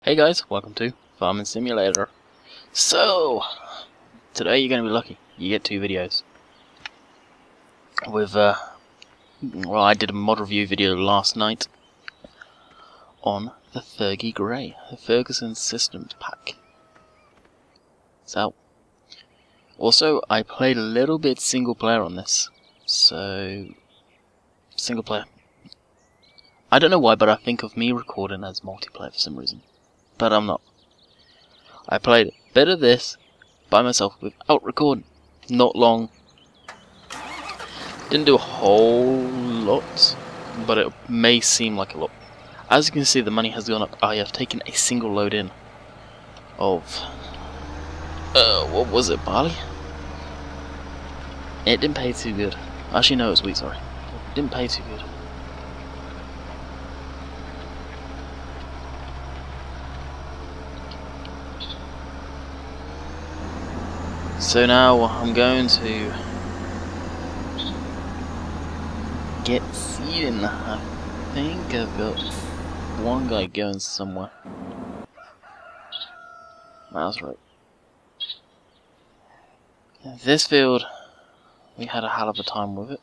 Hey guys, welcome to Farming Simulator. So, today you're going to be lucky. You get 2 videos. With, well, I did a mod review video last night on the Fergie Grey, the Ferguson Systems Pack. It's out. Also, I played a little bit single player on this. So, single player. I don't know why, but I think of me recording as multiplayer for some reason. But I'm not. I played a bit of this by myself without recording. Not long. Didn't do a whole lot, but it may seem like a lot. As you can see, the money has gone up. I have taken a single load in of what was it, barley? It didn't pay too good. Actually, no, it was wheat, sorry. It didn't pay too good. So now I'm going to get seeding. I think I've got one guy going somewhere. That's right. This field, we had a hell of a time with it.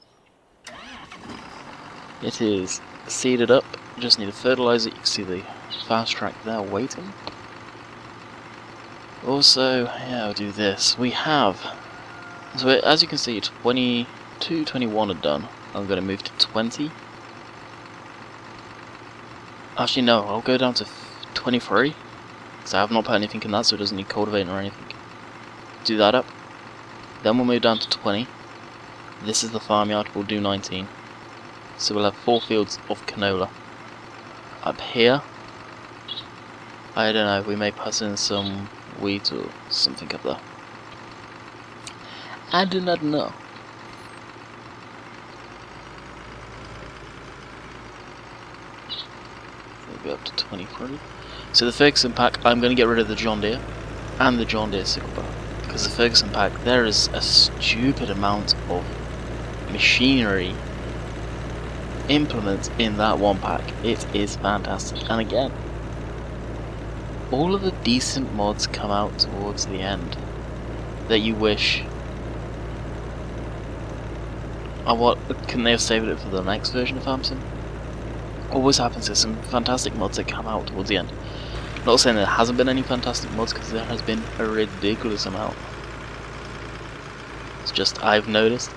It is seeded up, just need to fertilize it. You can see the fast track there waiting. Also, yeah, I'll do this. We have, so as you can see, 22, 21 are done. I'm going to move to 20. Actually, no, I'll go down to 23. Because I have not put anything in that, so it doesn't need cultivating or anything. Do that up. Then we'll move down to 20. This is the farmyard, we'll do 19. So we'll have 4 fields of canola. Up here, I don't know, we may pass in some wheat or something up there. I do not know. We'll go up to 23. So the Ferguson pack, I'm going to get rid of the John Deere and the John Deere sickle bar. Because the Ferguson pack, there is a stupid amount of machinery implements in that one pack. It is fantastic. And again, all of the decent mods come out towards the end that you wish. Oh, what? Couldn't they have saved it for the next version of FarmSim? Always happens, there's some fantastic mods that come out towards the end. Not saying there hasn't been any fantastic mods, because there has been a ridiculous amount. It's just, I've noticed,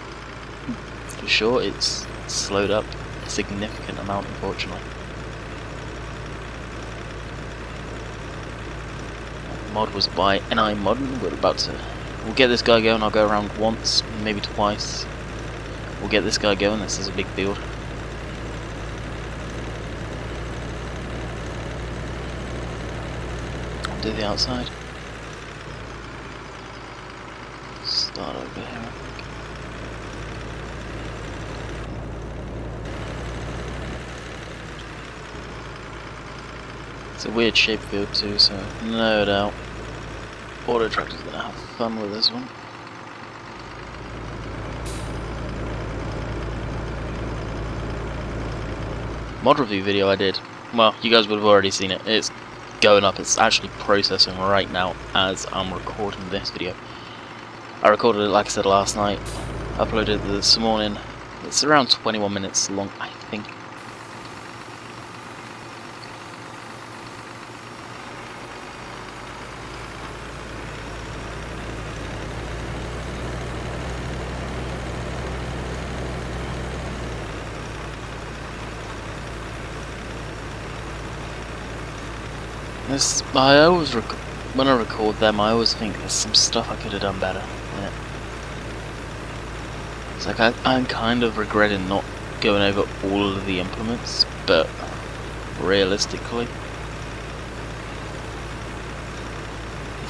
for sure, it's slowed up a significant amount, unfortunately. Mod was by NI Modern. We'll get this guy going. I'll go around once, maybe twice. We'll get this guy going. This is a big field. I'll do the outside. Start over here, I think. It's a weird shaped field too, so no doubt Auto Tractor's gonna have fun with this one. Mod review video I did. Well, you guys would have already seen it. It's going up. It's actually processing right now as I'm recording this video. I recorded it, like I said, last night. Uploaded it this morning. It's around 21 minutes long, I think. I always when I record them, I always think there's some stuff I could have done better. Yeah. It's like I'm kind of regretting not going over all of the implements, but realistically,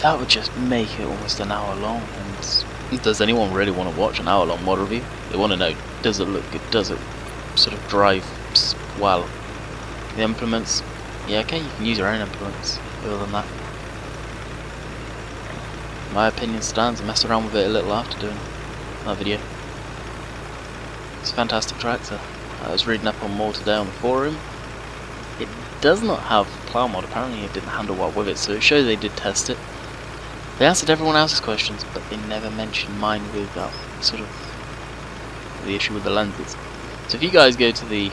that would just make it almost an hour long. And does anyone really want to watch an hour-long mod review? They want to know: does it look good? Does it sort of drive well? The implements. Yeah, okay, you can use your own implements. Other than that, my opinion stands. I messed around with it a little after doing that video. It's a fantastic tractor. I was reading up on more today on the forum. it does not have plow mod. Apparently it didn't handle well with it, so it shows they did test it. They answered everyone else's questions, but they never mentioned mine with sort of the issue with the lenses. So if you guys go to the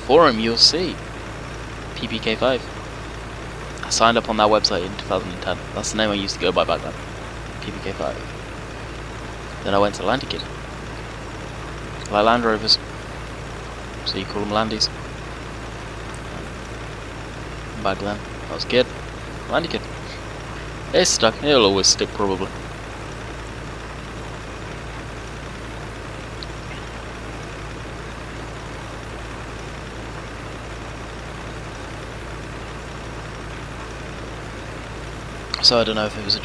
forum, you'll see PPK5. I signed up on that website in 2010. That's the name I used to go by back then. PPK5. Then I went to Landykid. Like Land Rovers. So you call them Landies. Back then, I was a kid. Landykid. It's stuck. It'll always stick, probably. So I don't know if it was a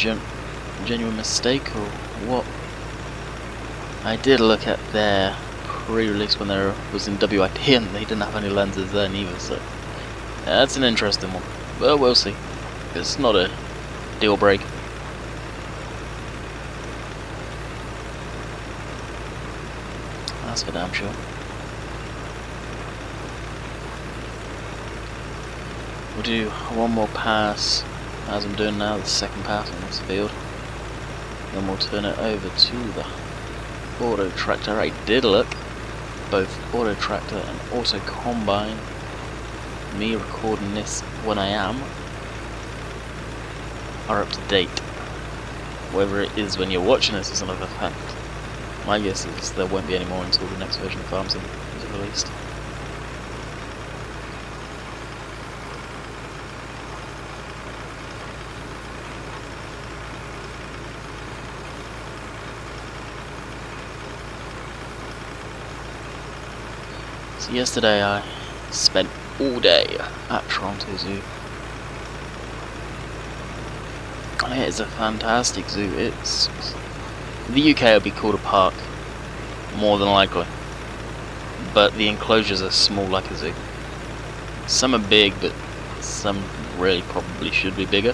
genuine mistake or what. I did look at their pre-release when there was in WIP and they didn't have any lenses then either, so yeah, that's an interesting one. But we'll see. It's not a deal break. That's for damn sure. We'll do one more pass, as I'm doing now, the second pass on this field. Then we'll turn it over to the auto tractor. I did look, both auto tractor and auto combine, me recording this when I am, are up to date. Whether it is when you're watching this is another fact. My guess is there won't be any more until the next version of FarmSim is released. So yesterday I spent all day at Toronto Zoo. It is a fantastic zoo. It's the UK would be called a park, more than likely, but the enclosures are small like a zoo. Some are big, but some really probably should be bigger.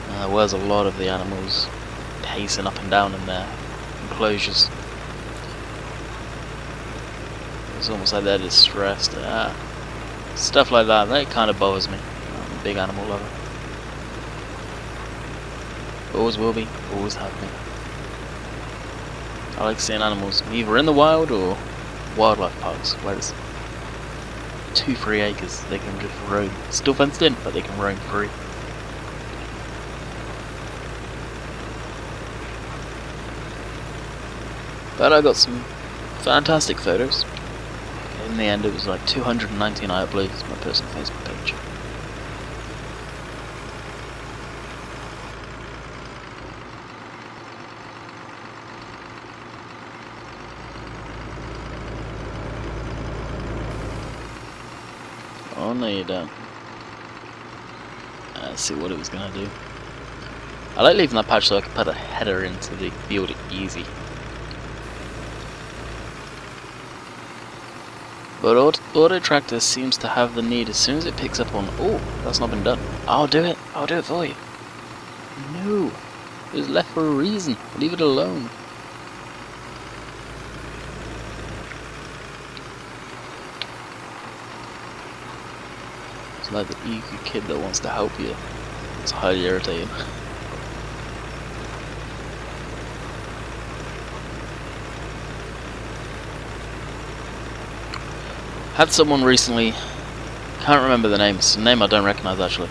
There was a lot of the animals pacing up and down in their enclosures. It's almost like they're distressed. Stuff like that kind of bothers me. I'm a big animal lover. Always will be, always have been. I like seeing animals either in the wild or wildlife parks, where there's 2-3 acres they can just roam. Still fenced in, but they can roam free. But I got some fantastic photos. In the end it was like 219 I uploaded to my personal Facebook page. Oh no you don't. Let's see what it was gonna do. I like leaving that patch so I can put a header into the field easy. But auto tractor seems to have the need as soon as it picks up on, oh, that's not been done. I'll do it for you. No, it was left for a reason. Leave it alone. It's like the eager kid that wants to help you. It's highly irritating. Had someone recently, can't remember the name, it's a name I don't recognise actually,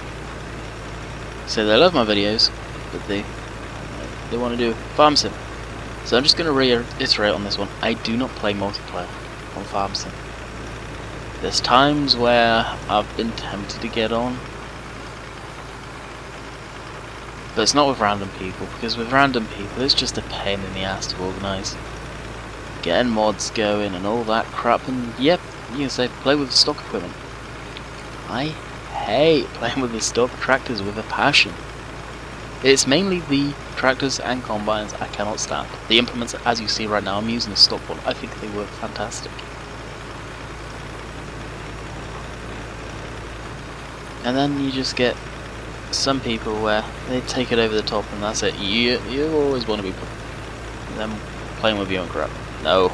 say they love my videos, but they want to do FarmSim. So I'm just going to reiterate on this one, I do not play multiplayer on FarmSim. There's times where I've been tempted to get on, but it's not with random people, because with random people it's just a pain in the ass to organise. Getting mods going and all that crap, and yep, you can say play with stock equipment. I hate playing with the stock tractors with a passion. It's mainly the tractors and combines I cannot stand. The implements, as you see right now, I'm using a stock one. I think they work fantastic. And then you just get some people where they take it over the top and that's it. You always want to be them playing with you and crap. No.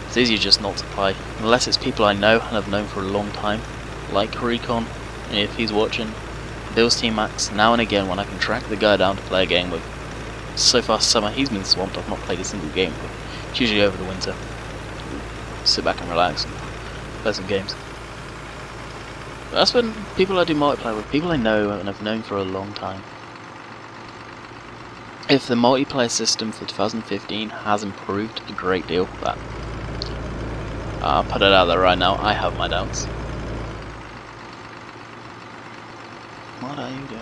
It's easier just not to play. Unless it's people I know and have known for a long time. Like Recon, if he's watching. Bill's Team Max, now and again when I can track the guy down to play a game with. So far summer he's been swamped, I've not played a single game with. It's usually over the winter. Sit back and relax and play some games. But that's when people I do multiplayer with, people I know and have known for a long time. If the multiplayer system for 2015 has improved a great deal, that I'll put it out there right now, I have my doubts. What are you doing?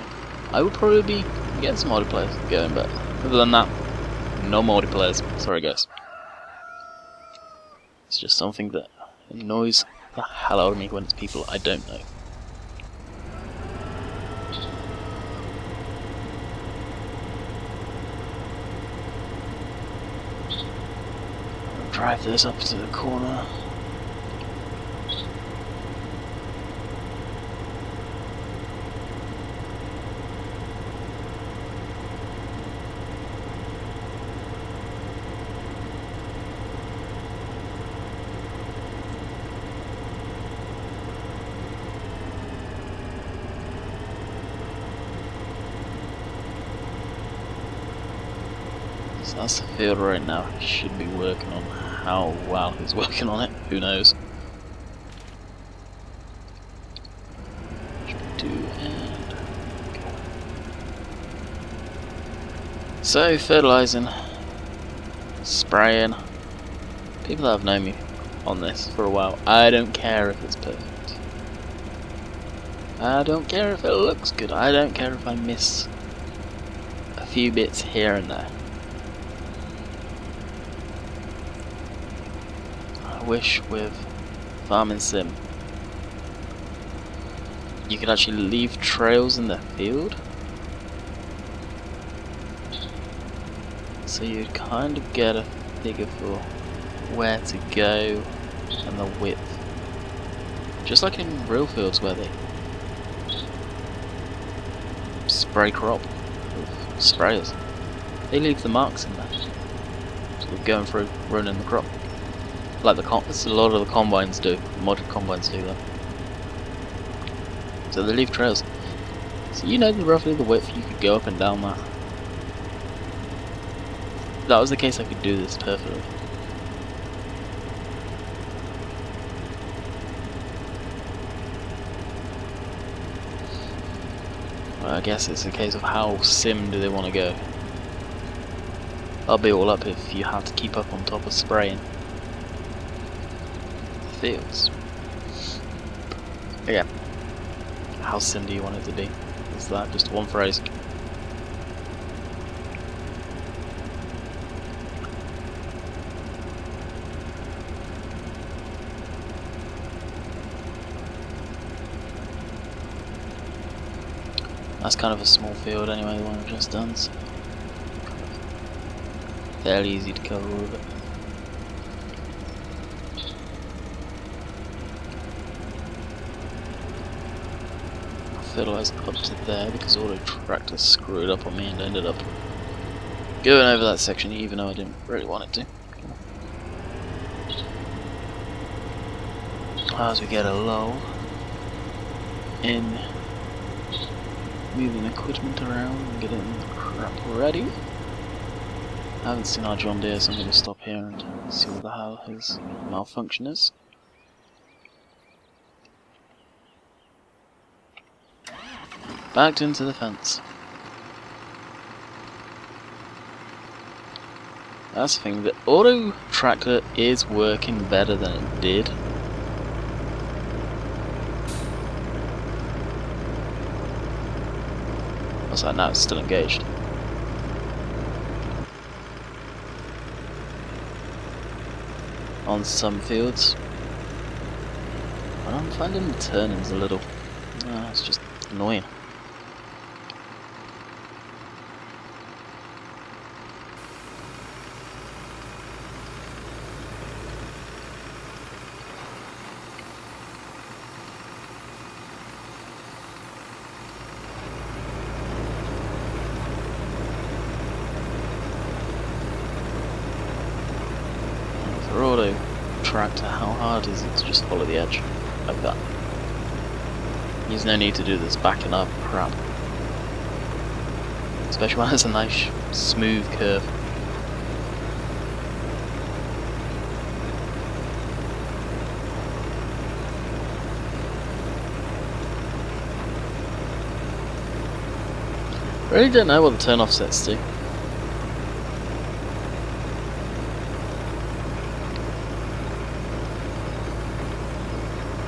I would probably be getting some multiplayer going, but other than that, no multiplayers. Sorry guys. It's just something that annoys the hell out of me when it's people I don't know. I'll drive this up to the corner. So that's the field right now. He should be working on. How well he's working on it, who knows. So fertilizing, spraying. People that have known me on this for a while, I don't care if it's perfect. I don't care if it looks good. I don't care if I miss a few bits here and there. I wish with Farming Sim you could actually leave trails in the field, so you'd kind of get a figure for where to go and the width, just like in real fields where they spray crop with sprayers. They leave the marks in there, so they're going through, running the crop. Like a lot of the combines do, modded combines do that. So they leave trails. So you know roughly the width you could go up and down that. If that was the case, I could do this perfectly. Well, I guess it's a case of how sim do they want to go. I'll be all up if you have to keep up on top of spraying fields. Again, how sim do you want it to be? Is that just one phrase? That's kind of a small field anyway, the one I've just done, so fairly easy to cover all of it. Fertilize up to there because auto tractor screwed up on me and ended up going over that section even though I didn't really want it to. As we get a lull in moving equipment around and getting the crap ready. I haven't seen our John Deere, so I'm going to stop here and see what the hell his malfunction is. Backed into the fence. That's the thing, the auto tractor is working better than it did. What's that now? It's still engaged. On some fields. But I'm finding the turnings a little. It's just annoying. tractor, how hard is it to just follow the edge like that? There's no need to do this backing up crap. Especially when it's a nice smooth curve. Really don't know what the turn off sets do.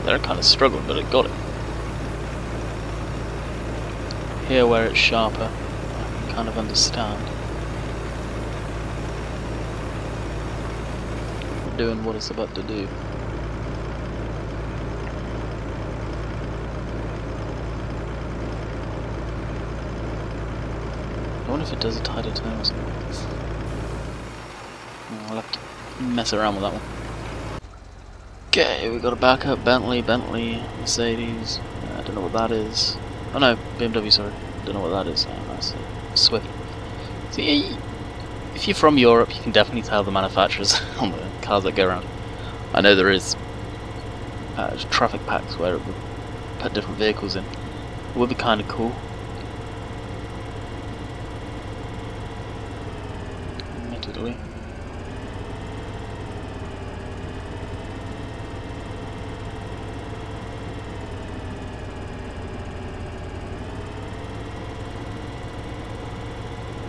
There I kind of struggled, but it got it. Here where it's sharper, I can kind of understand. Doing what it's about to do. I wonder if it does a tighter turn or something like this. I'll have to mess around with that one. Okay, we've got a backup, Bentley, Mercedes, I don't know what that is. Oh no, BMW, sorry. Don't know what that is. Oh, that's Swift. See, if you're from Europe, you can definitely tell the manufacturers on the cars that go around. I know there is traffic packs where it would put different vehicles in. It would be kind of cool. Admittedly.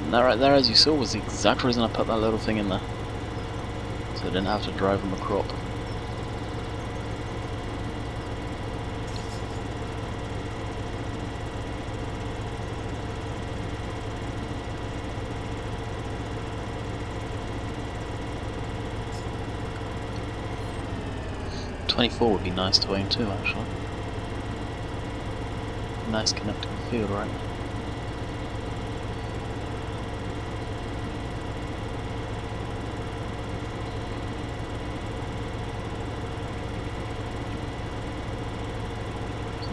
And that right there, as you saw, was the exact reason I put that little thing in there. So I didn't have to drive on the crop. .24 would be nice to aim to, actually. Nice connecting field, right?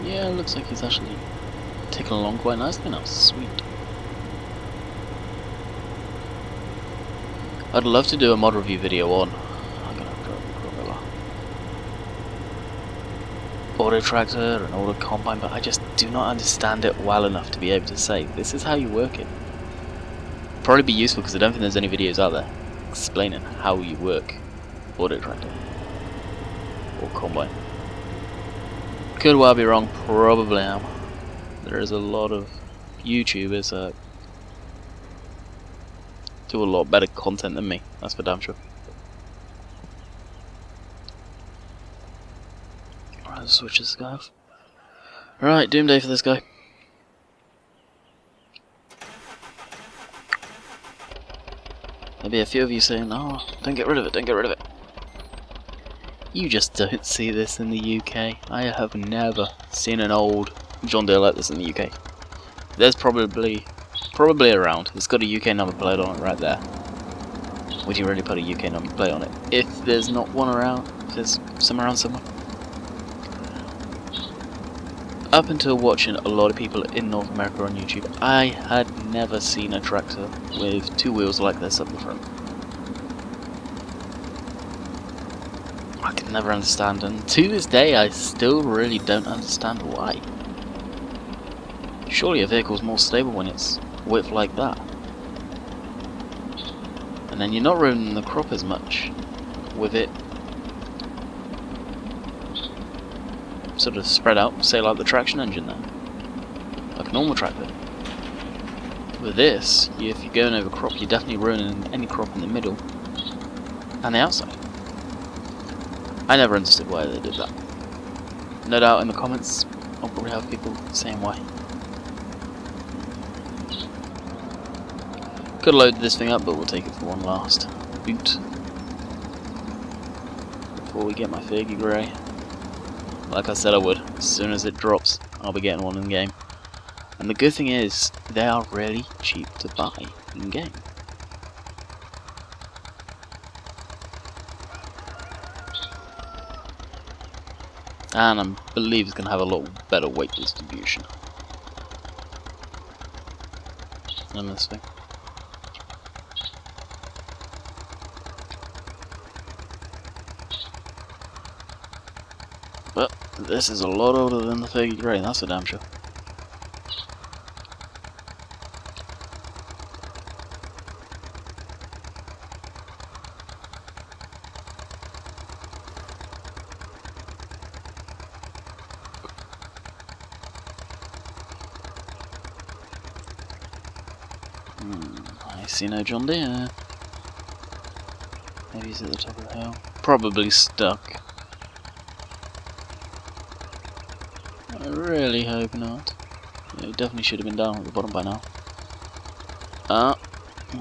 Yeah, it looks like he's actually ticking along quite nicely now. Sweet. I'd love to do a mod review video on. I'm gonna drive the Corsair auto tractor and auto combine, but I just do not understand it well enough to be able to say this is how you work it. Probably be useful because I don't think there's any videos out there explaining how you work auto tractor or combine. Could well be wrong, probably am. There is a lot of YouTubers that do a lot better content than me, that's for damn sure. Alright, let's switch this guy off. Right, doomsday for this guy. There'll be a few of you saying, oh, don't get rid of it, don't get rid of it. You just don't see this in the UK. I have never seen an old John Deere like this in the UK. There's probably around. It's got a UK number plate on it right there. Would you really put a UK number plate on it? If there's not one around, if there's some around somewhere. Up until watching a lot of people in North America on YouTube, I had never seen a tractor with two wheels like this up the front. I could never understand, and to this day I still really don't understand why. Surely a vehicle's more stable when it's width like that. And then you're not ruining the crop as much with it sort of spread out, say like the traction engine there. Like a normal tractor. With this, if you're going over crop, you're definitely ruining any crop in the middle and the outside. I never understood why they did that. No doubt in the comments I'll probably have people saying why. Could load this thing up, but we'll take it for one last boot before we get my Fergie Grey. Like I said I would, as soon as it drops I'll be getting one in game. And the good thing is, they are really cheap to buy in game. And I believe it's going to have a lot better weight distribution than this thing. This is a lot older than the Fergie Grey, that's for damn sure. I see no John Deere. Maybe he's at the top of the hill. Probably stuck. I really hope not. Yeah, he definitely should have been down at the bottom by now.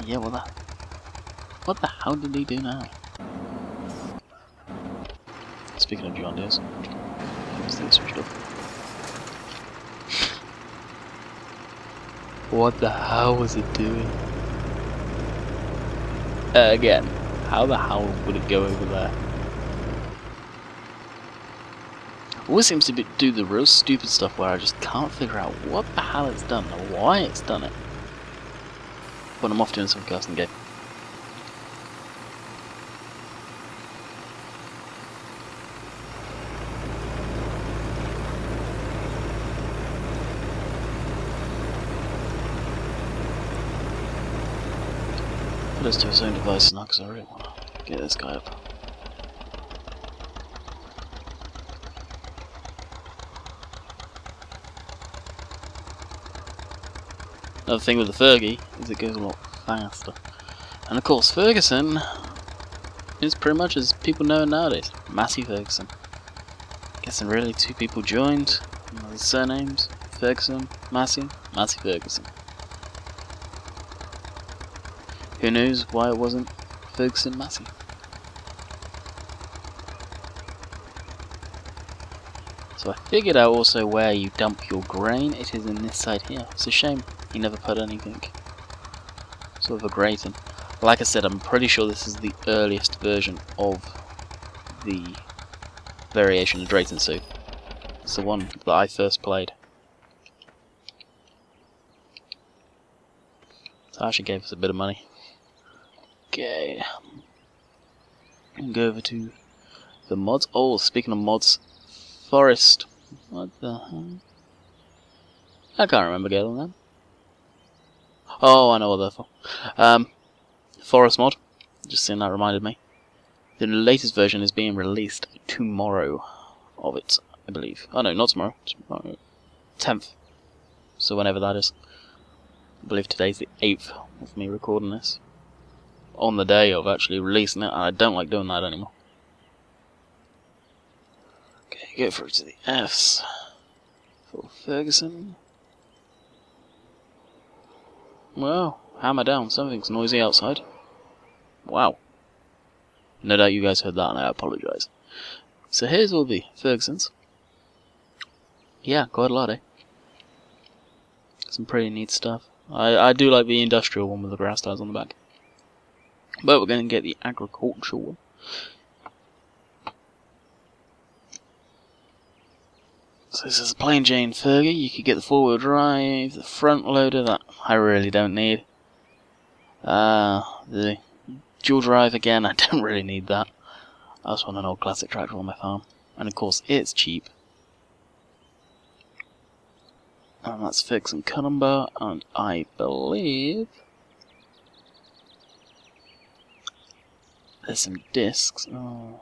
Yeah, what the hell did he do now? Speaking of John Deere's, thing switched off. What the hell was it doing? Again, how the hell would it go over there? Always seems to do the real stupid stuff where I just can't figure out what the hell it's done or why it's done it. But I'm off doing some custom game. Put us to his own device now because I really want to get this guy up. Another thing with the Fergie is it goes a lot faster. And of course Ferguson is pretty much as people know nowadays. Massey Ferguson. Guessing really two people joined. The surnames Ferguson, Massey Ferguson. Who knows why it wasn't Ferguson Massey? So I figured out also where you dump your grain. It is in this side here. It's a shame he never put anything sort of a grating. Like I said, I'm pretty sure this is the earliest version of the variation of Drayton suit. It's the one that I first played. So actually gave us a bit of money. Okay. And go over to the mods. Oh, speaking of mods, Forest. What the hell? I can't remember getting them. Oh, I know what they're for. Forest mod. Just seeing that reminded me. The latest version is being released tomorrow of it, I believe. Oh no, not tomorrow. Tomorrow. 10th. So whenever that is. I believe today's the 8th of me recording this. On the day of actually releasing it, and I don't like doing that anymore. Okay, go through to the Fs for Ferguson. Well, hammer down, something's noisy outside. Wow. No doubt you guys heard that and I apologise. So here's all the Fergusons. Yeah, quite a lot, eh? Some pretty neat stuff. I do like the industrial one with the grass tiles on the back. But we're going to get the agricultural one. So this is a plain Jane Fergie. You could get the four-wheel drive, the front loader, that I really don't need. The dual drive again, I don't really need that. I just want an old classic tractor on my farm. And of course it's cheap. And that's Ferguson Columba, and I believe there's some discs. Oh.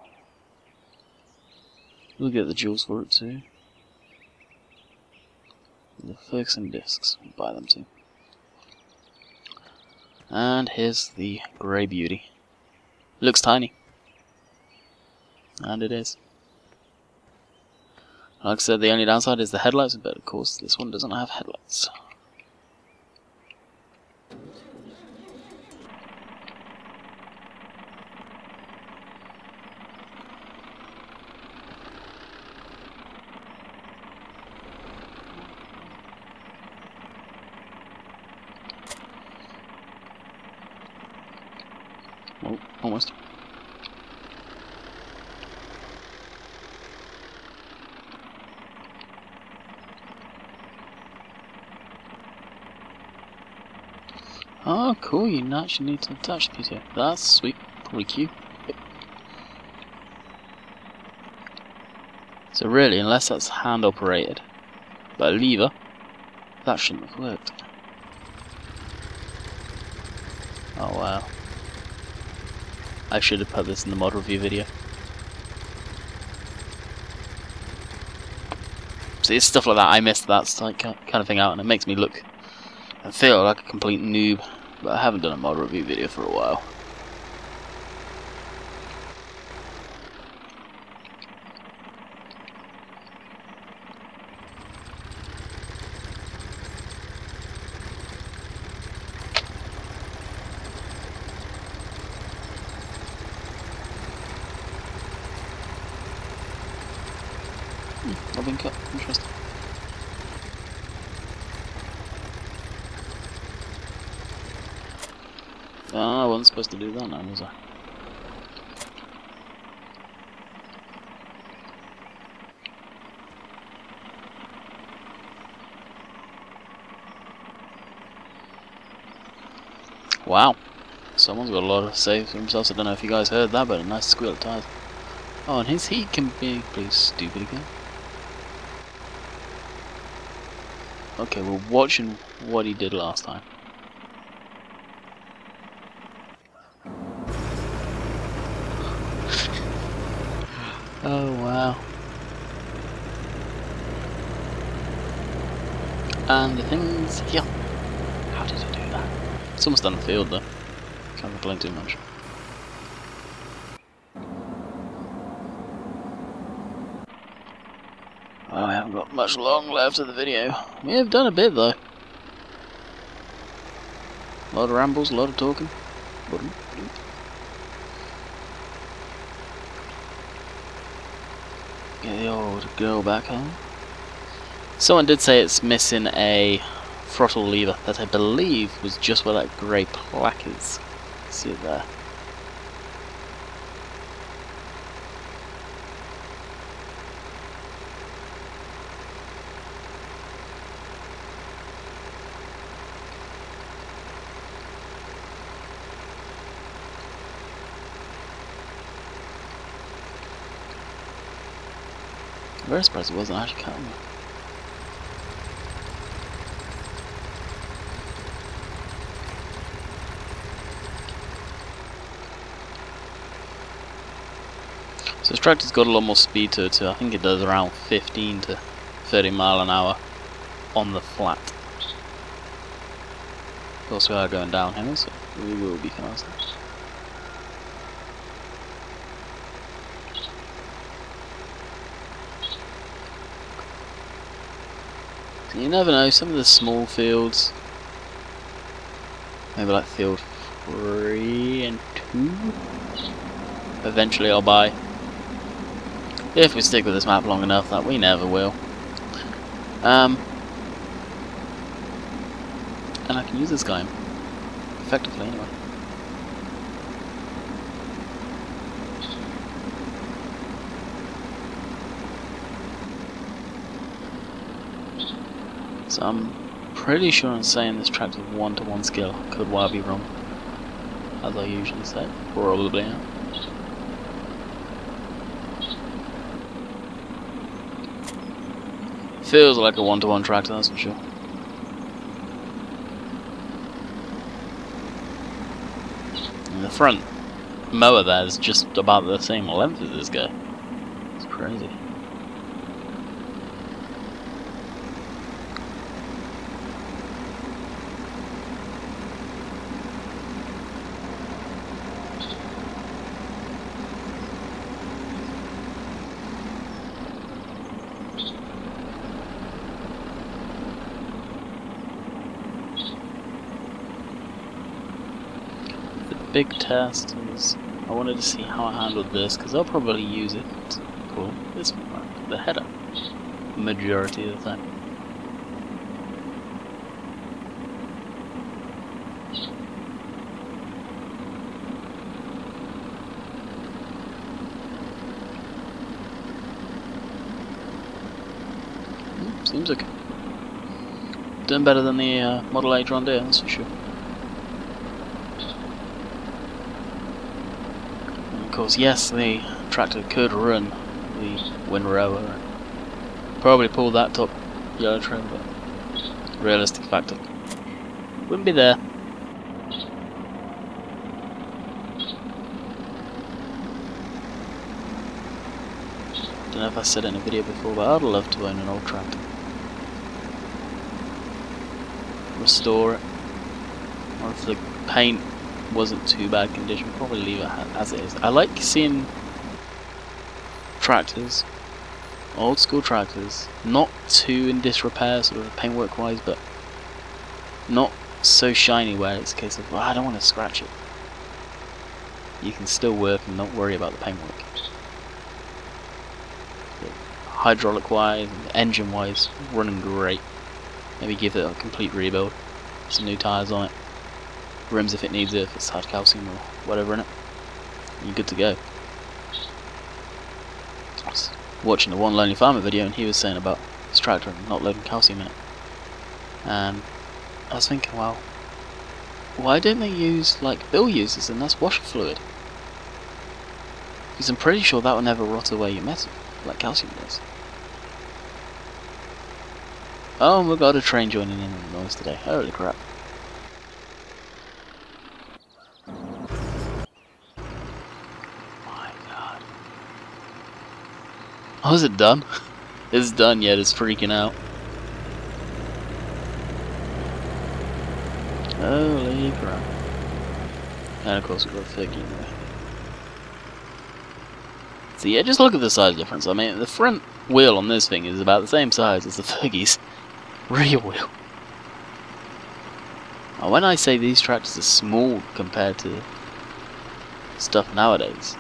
We'll get the jewels for it too. The Ferguson discs, we'll buy them too. And here's the grey beauty. Looks tiny. And it is. Like I said, the only downside is the headlights, but of course this one doesn't have headlights. Oh, almost. Oh, cool, you actually need to attach the PTO. That's sweet. Probably cute. Yep. So really, unless that's hand operated by a lever, that shouldn't have worked. Oh wow. I should have put this in the mod review video. See, it's stuff like that, I missed that kind of thing out, and it makes me look and feel like a complete noob. But I haven't done a mod review video for a while. I've been cut. Interesting. Oh, I wasn't supposed to do that now, was I? Wow. Someone's got a lot of saves for themselves. I don't know if you guys heard that, but a nice squeal of tires. Oh, and his heat can be pretty stupid again. Okay, we're watching what he did last time. Oh wow. And the thing's here. How did he do that? It's almost done the field though. Can't complain too much. Oh, I haven't got much long left of the video. We have done a bit though. A lot of rambles, a lot of talking. Get the old girl back home. Someone did say it's missing a throttle lever that I believe was just where that grey plaque is. See it there. I'm very surprised it wasn't actually cutting me. So this tractor's got a lot more speed to it too. I think it does around 15 to 30 mile an hour on the flat. Of course we are going downhill, so we will be faster. You never know, some of the small fields, maybe like field 3 and 2, eventually I'll buy. If we stick with this map long enough, that we never will. And I can use this guy effectively anyway. So I'm pretty sure I'm saying this tractor's 1-to-1 skill. Could well be wrong, as I usually say. Probably am. Feels like a 1-to-1 tractor, that's for sure. And the front mower there is just about the same length as this guy. It's crazy. Big test is I wanted to see how I handled this, because I'll probably use it for this one, the header, majority of the time. Seems okay. Doing better than the Model 8 John Deere, that's for sure. Of course, yes, the tractor could run the windrower probably pull that top yellow trim, but realistic factor, wouldn't be there. Don't know if I said it in a video before, but I'd love to own an old tractor. Restore it. Or if the paint wasn't too bad condition, probably leave it as it is. I like seeing tractors, old school tractors, not too in disrepair sort of paintwork wise, but not so shiny where it's a case of, well, I don't want to scratch it. You can still work and not worry about the paintwork. Hydraulic wise and engine wise, running great. Maybe give it a complete rebuild. Some new tyres on it. Rims if it needs it, if it's hard calcium or whatever in it. You're good to go. I was watching the One Lonely Farmer video and he was saying about his tractor and not loading calcium in it. And I was thinking, well, why don't they use like Bill uses, and that's washer fluid? Because I'm pretty sure that will never rot away your metal like calcium does. Oh, we've got a train joining in on the noise today. Holy crap. My god. Oh, is it done? It's done yet, it's freaking out. Holy crap. And of course we've got a Fergie in there. So yeah, just look at the size difference. I mean, the front wheel on this thing is about the same size as the Fergie's rear wheel. Now, when I say these tractors are small compared to stuff nowadays,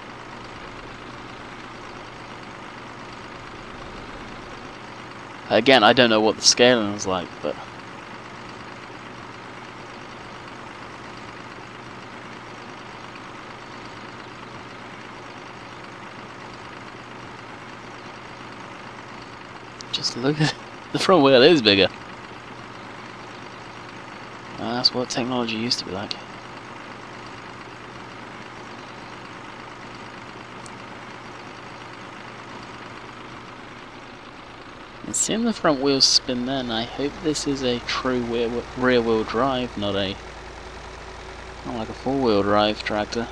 again, I don't know what the scaling is like, but just look at it. The front wheel is bigger. That's what technology used to be like. And seeing the front wheels spin then, I hope this is a true rear wheel drive, not like a four-wheel drive tractor.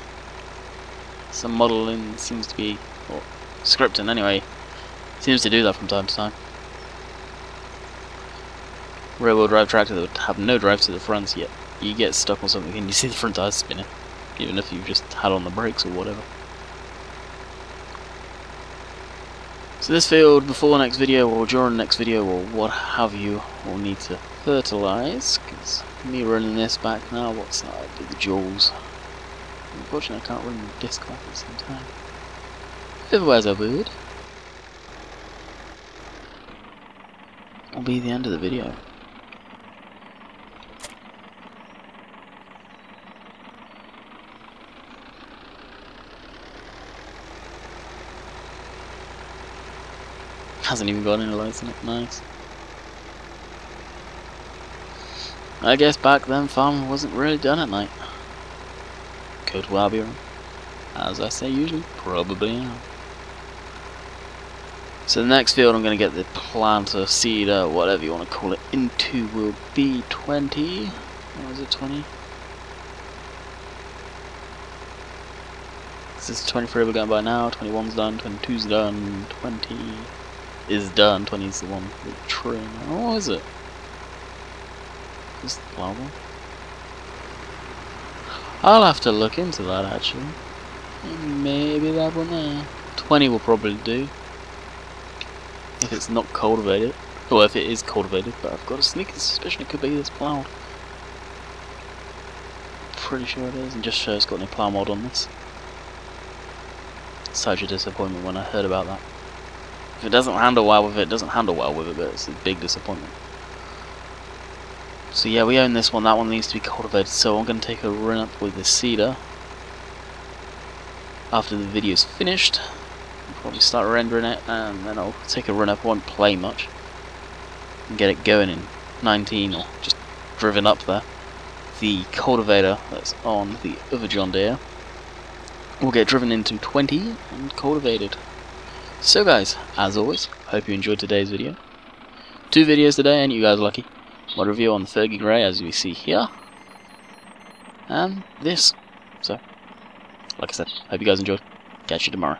Some modelling seems to be, or scripting anyway, seems to do that from time to time. Rear wheel drive tractor that would have no drive to the front, yet you get stuck on something and you see the front tires spinning, even if you just had on the brakes or whatever. So this field before the next video or during the next video or what have you will need to fertilise, because me running this back now, what's that? I did the jewels. Unfortunately I can't run the disc back at the same time. Otherwise I would. Will be the end of the video. Hasn't even got any lights in it, nice. I guess back then farming wasn't really done at night. Could well be wrong. As I say usually, probably now. So the next field I'm going to get the planter, seeder, whatever you want to call it, into will be 20. Or is it 20? This is 23 we're going by now, 21's done, 22's done, 20 is done, 20 is the one with the trim. Oh, is it? Is the plow one? I'll have to look into that actually. Maybe that one there. 20 will probably do. If it's not cultivated. Well, if it is cultivated, but I've got a sneaking suspicion it could be this ploughed. Pretty sure it is, and just show it's got any plough mod on this. Such a disappointment when I heard about that. If it doesn't handle well with it, it doesn't handle well with it, but it's a big disappointment. So yeah, we own this one, that one needs to be cultivated, so I'm going to take a run up with the seeder. After the video's finished, I'll probably start rendering it, and then I'll take a run up, I won't play much, and get it going in 19, or just driven up there. The cultivator that's on the other John Deere will get driven into 20 and cultivated. So guys, as always, I hope you enjoyed today's video. 2 videos today, and you guys are lucky. Mod review on the Fergie Grey, as we see here, and this. So, like I said, hope you guys enjoyed. Catch you tomorrow.